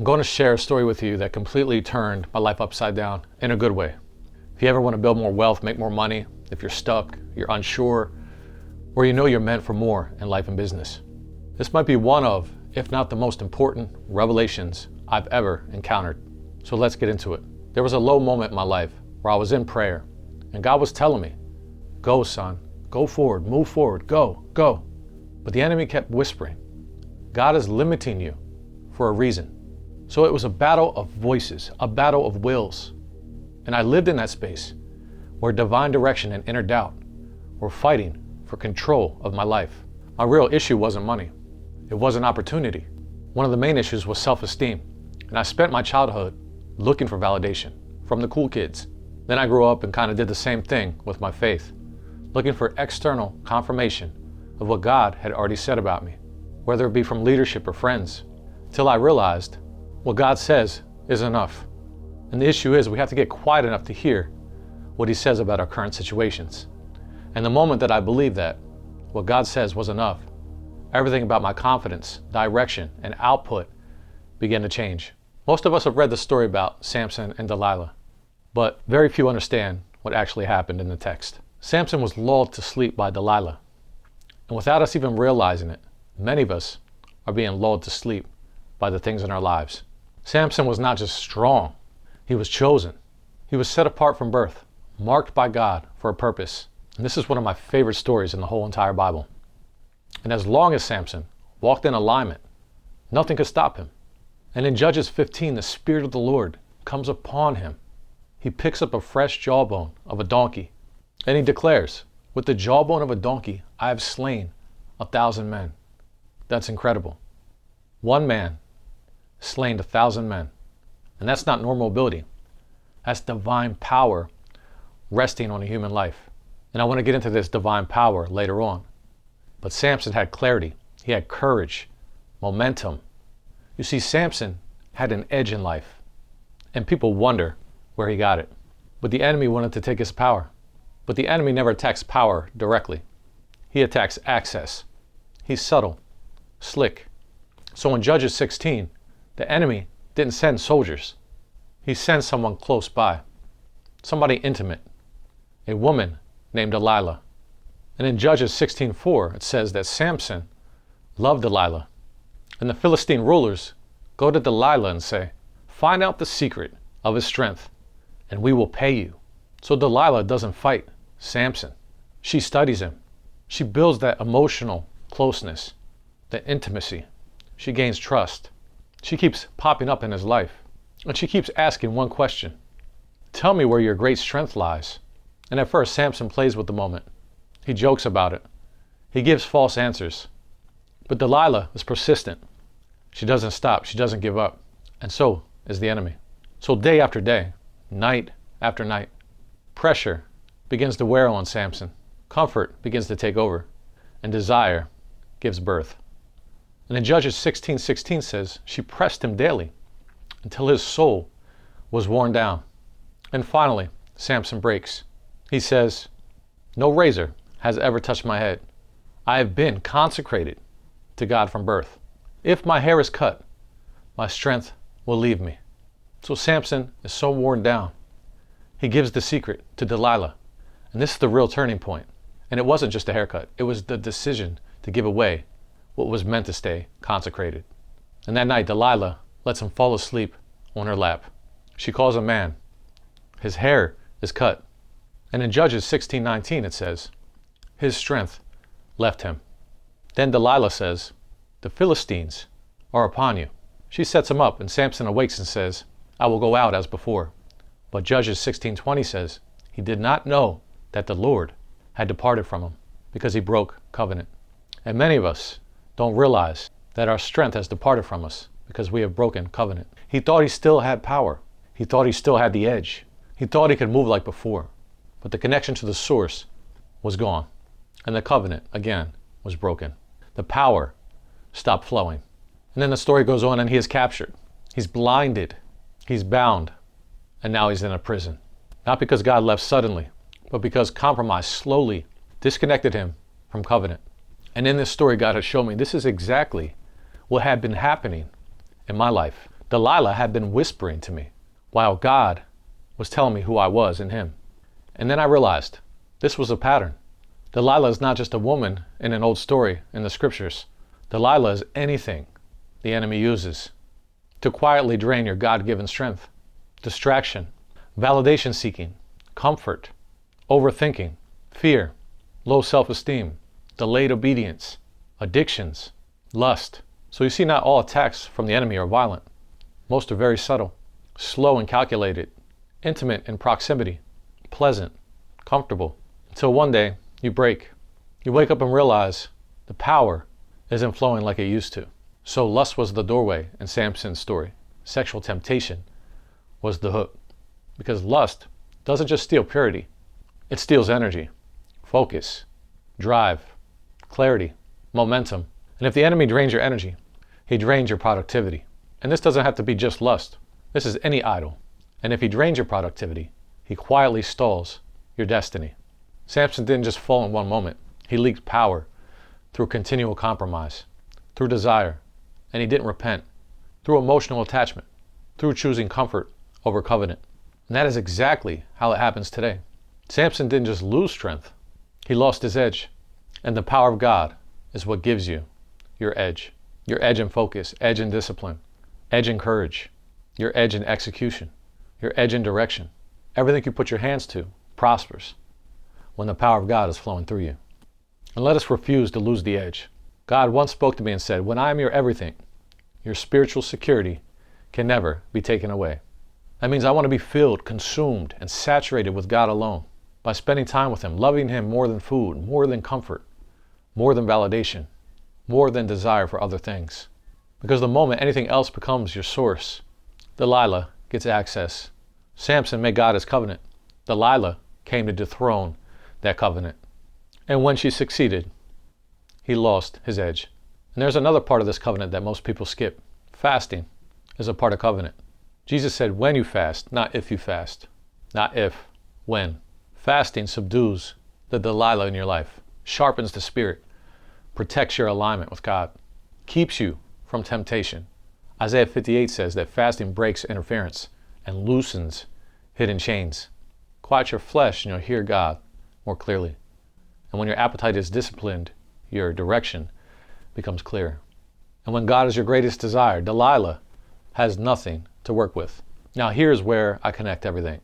I'm going to share a story with you that completely turned my life upside down in a good way. If you ever want to build more wealth, make more money, if you're stuck, you're unsure, or you know you're meant for more in life and business, this might be one of, if not the most important revelations I've ever encountered. So let's get into it. There was a low moment in my life where I was in prayer and God was telling me, go son, go forward, move forward, go. But the enemy kept whispering, God is limiting you for a reason. So it was a battle of voices, a battle of wills. And I lived in that space where divine direction and inner doubt were fighting for control of my life. My real issue wasn't money. It wasn't opportunity. One of the main issues was self-esteem. And I spent my childhood looking for validation from the cool kids. Then I grew up and kind of did the same thing with my faith, looking for external confirmation of what God had already said about me, whether it be from leadership or friends, till I realized what God says is enough. And the issue is we have to get quiet enough to hear what he says about our current situations. And the moment that I believed that what God says was enough, everything about my confidence, direction, and output began to change. Most of us have read the story about Samson and Delilah, but very few understand what actually happened in the text. Samson was lulled to sleep by Delilah. And without us even realizing it, many of us are being lulled to sleep by the things in our lives. Samson was not just strong, he was chosen. He was set apart from birth, marked by God for a purpose. And this is one of my favorite stories in the whole entire Bible. And as long as Samson walked in alignment, nothing could stop him. And in Judges 15, the Spirit of the Lord comes upon him. He picks up a fresh jawbone of a donkey, and he declares, with the jawbone of a donkey, I have slain 1,000 men. That's incredible. One man slain 1,000 men. And that's not normal ability. That's divine power resting on a human life. And I want to get into this divine power later on. But Samson had clarity. He had courage, momentum. You see, Samson had an edge in life. And people wonder where he got it. But the enemy wanted to take his power. But the enemy never attacks power directly. He attacks access. He's subtle, slick. So in Judges 16, the enemy didn't send soldiers. He sent someone close by, somebody intimate, a woman named Delilah. And in Judges 16:4, it says that Samson loved Delilah. And the Philistine rulers go to Delilah and say, find out the secret of his strength, and we will pay you. So Delilah doesn't fight Samson. She studies him. She builds that emotional closeness, the intimacy. She gains trust. She keeps popping up in his life. And she keeps asking one question. Tell me where your great strength lies. And at first, Samson plays with the moment. He jokes about it. He gives false answers. But Delilah is persistent. She doesn't stop. She doesn't give up. And so is the enemy. So day after day, night after night, pressure begins to wear on Samson. Comfort begins to take over. And desire gives birth. And in Judges 16:16 says, she pressed him daily until his soul was worn down. And finally, Samson breaks. He says, no razor has ever touched my head. I have been consecrated to God from birth. If my hair is cut, my strength will leave me. So Samson is so worn down. He gives the secret to Delilah. And this is the real turning point. And it wasn't just a haircut. It was the decision to give away what was meant to stay consecrated. And that night, Delilah lets him fall asleep on her lap. She calls a man. His hair is cut. And in Judges 16:19 it says, his strength left him. Then Delilah says, the Philistines are upon you. She sets him up and Samson awakes and says, I will go out as before. But Judges 16:20 says, he did not know that the Lord had departed from him because he broke covenant. And many of us don't realize that our strength has departed from us because we have broken covenant. He thought he still had power. He thought he still had the edge. He thought he could move like before. But the connection to the source was gone. And the covenant, again, was broken. The power stopped flowing. And then the story goes on and he is captured. He's blinded. He's bound. And now he's in a prison. Not because God left suddenly, but because compromise slowly disconnected him from covenant. And in this story, God has shown me this is exactly what had been happening in my life. Delilah had been whispering to me, while God was telling me who I was in him. And then I realized this was a pattern. Delilah is not just a woman in an old story in the scriptures. Delilah is anything the enemy uses to quietly drain your God-given strength. Distraction, validation seeking, comfort, overthinking, fear, low self-esteem, delayed obedience, addictions, lust. So you see, not all attacks from the enemy are violent. Most are very subtle, slow and calculated, intimate in proximity, pleasant, comfortable, until one day you break. You wake up and realize the power isn't flowing like it used to. So lust was the doorway in Samson's story. Sexual temptation was the hook. Because lust doesn't just steal purity, it steals energy, focus, drive, clarity, momentum. And if the enemy drains your energy, he drains your productivity. And this doesn't have to be just lust. This is any idol. And if he drains your productivity, he quietly stalls your destiny. Samson didn't just fall in one moment. He leaked power through continual compromise, through desire, and he didn't repent, through emotional attachment, through choosing comfort over covenant. And that is exactly how it happens today. Samson didn't just lose strength, he lost his edge. And the power of God is what gives you your edge in focus, edge in discipline, edge in courage, your edge in execution, your edge in direction. Everything you put your hands to prospers when the power of God is flowing through you. And let us refuse to lose the edge. God once spoke to me and said, when I am your everything, your spiritual security can never be taken away. That means I want to be filled, consumed, and saturated with God alone by spending time with him, loving him more than food, more than comfort, more than validation, more than desire for other things. Because the moment anything else becomes your source, Delilah gets access. Samson made God his covenant. Delilah came to dethrone that covenant. And when she succeeded, he lost his edge. And there's another part of this covenant that most people skip. Fasting is a part of covenant. Jesus said, when you fast, not if you fast. Not if, when. Fasting subdues the Delilah in your life, sharpens the spirit, protects your alignment with God, keeps you from temptation. Isaiah 58 says that fasting breaks interference and loosens hidden chains. Quiet your flesh and you'll hear God more clearly. And when your appetite is disciplined, your direction becomes clear. And when God is your greatest desire, Delilah has nothing to work with. Now here's where I connect everything.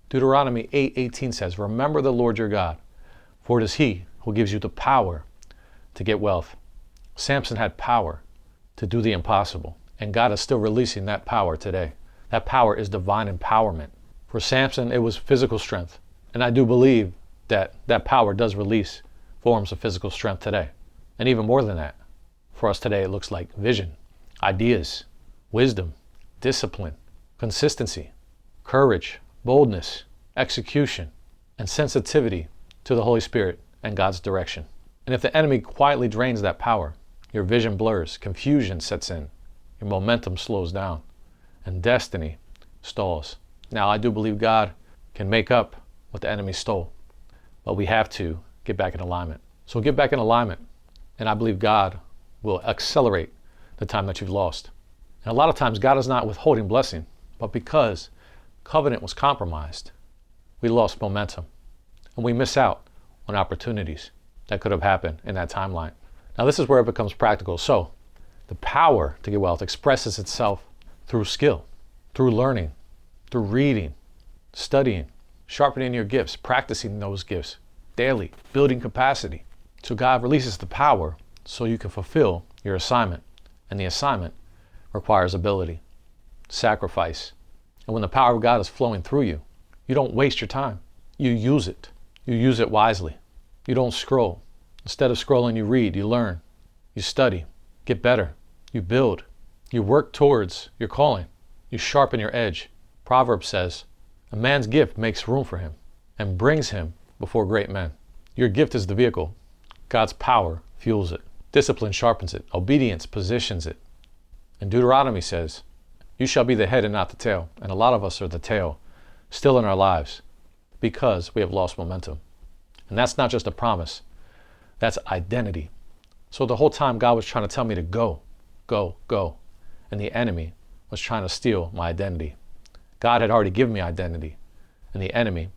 Deuteronomy 8:18 says, remember the Lord your God, for it is he who gives you the power to get wealth. Samson had power to do the impossible, and God is still releasing that power today. That power is divine empowerment. For Samson, it was physical strength. And I do believe that that power does release forms of physical strength today. And even more than that, for us today, it looks like vision, ideas, wisdom, discipline, consistency, courage, boldness, execution, and sensitivity to the Holy Spirit and God's direction. And if the enemy quietly drains that power, your vision blurs, confusion sets in, your momentum slows down, and destiny stalls. Now, I do believe God can make up what the enemy stole, but we have to get back in alignment. So get back in alignment, and I believe God will accelerate the time that you've lost. And a lot of times, God is not withholding blessing, but because covenant was compromised, we lost momentum, and we miss out on opportunities that could have happened in that timeline. Now, this is where it becomes practical. So, the power to get wealth expresses itself through skill, through learning, through reading, studying, sharpening your gifts, practicing those gifts daily, building capacity. So God releases the power so you can fulfill your assignment. And the assignment requires ability, sacrifice. And when the power of God is flowing through you, you don't waste your time. You use it. You use it wisely. You don't scroll. Instead of scrolling, you read, you learn, you study, get better, you build, you work towards your calling, you sharpen your edge. Proverbs says, a man's gift makes room for him and brings him before great men. Your gift is the vehicle. God's power fuels it. Discipline sharpens it. Obedience positions it. And Deuteronomy says, you shall be the head and not the tail. And a lot of us are the tail still in our lives because we have lost momentum. And that's not just a promise. That's identity. So the whole time God was trying to tell me to go, go, go. And the enemy was trying to steal my identity. God had already given me identity, and the enemy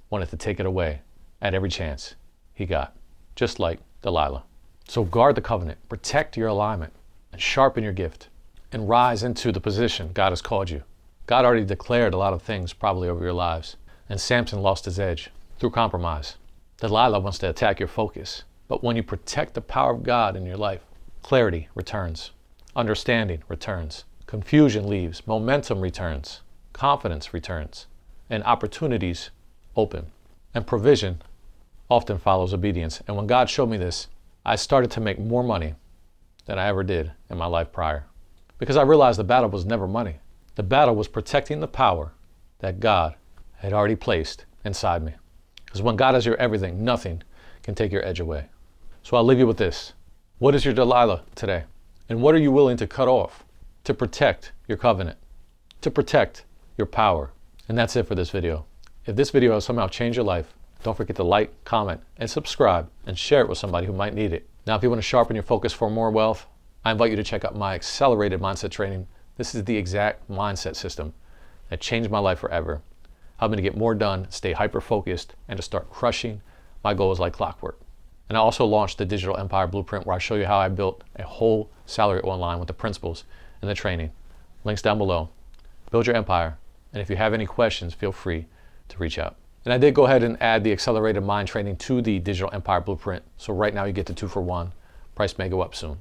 wanted to take it away at every chance he got, just like Delilah. So guard the covenant, protect your alignment, and sharpen your gift, and rise into the position God has called you. God already declared a lot of things probably over your lives, and Samson lost his edge through compromise. Delilah wants to attack your focus, but when you protect the power of God in your life, clarity returns, understanding returns, confusion leaves, momentum returns, confidence returns, and opportunities open. And provision often follows obedience. And when God showed me this, I started to make more money than I ever did in my life prior. Because I realized the battle was never money. The battle was protecting the power that God had already placed inside me. Because when God is your everything, nothing can take your edge away. So I'll leave you with this. What is your Delilah today? And what are you willing to cut off to protect your covenant, to protect your power? And that's it for this video. If this video has somehow changed your life, don't forget to like, comment, and subscribe, and share it with somebody who might need it. Now, if you want to sharpen your focus for more wealth, I invite you to check out my accelerated mindset training. This is the exact mindset system that changed my life forever, helped me to get more done, stay hyper-focused, and to start crushing my goals like clockwork. And I also launched the Digital Empire Blueprint, where I show you how I built a whole salary online with the principles and the training. Links down below. Build your empire. And if you have any questions, feel free to reach out. And I did go ahead and add the Accelerated Mind training to the Digital Empire Blueprint. So right now you get the 2 for 1. Price may go up soon.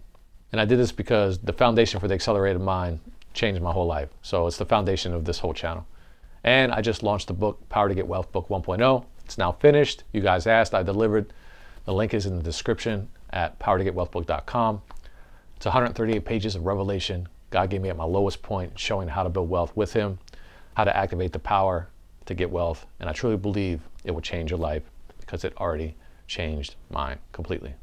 And I did this because the foundation for the Accelerated Mind changed my whole life. So it's the foundation of this whole channel. And I just launched the book, Power to Get Wealth Book 1.0. It's now finished. You guys asked, I delivered. The link is in the description at powertogetwealthbook.com. It's 138 pages of revelation God gave me at my lowest point, showing how to build wealth with him, how to activate the power to get wealth. And I truly believe it will change your life because it already changed mine completely.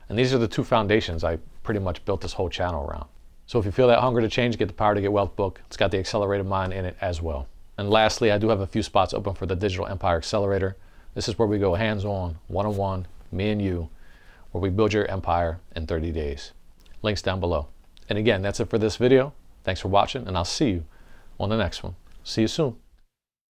And these are the 2 foundations I pretty much built this whole channel around. So if you feel that hunger to change, get the Power to Get Wealth book. It's got the Accelerated Mind in it as well. And lastly, I do have a few spots open for the Digital Empire Accelerator. This is where we go hands-on, one-on-one, me and you, where we build your empire in 30 days. Links down below. And again, that's it for this video. Thanks for watching, and I'll see you on the next one. See you soon.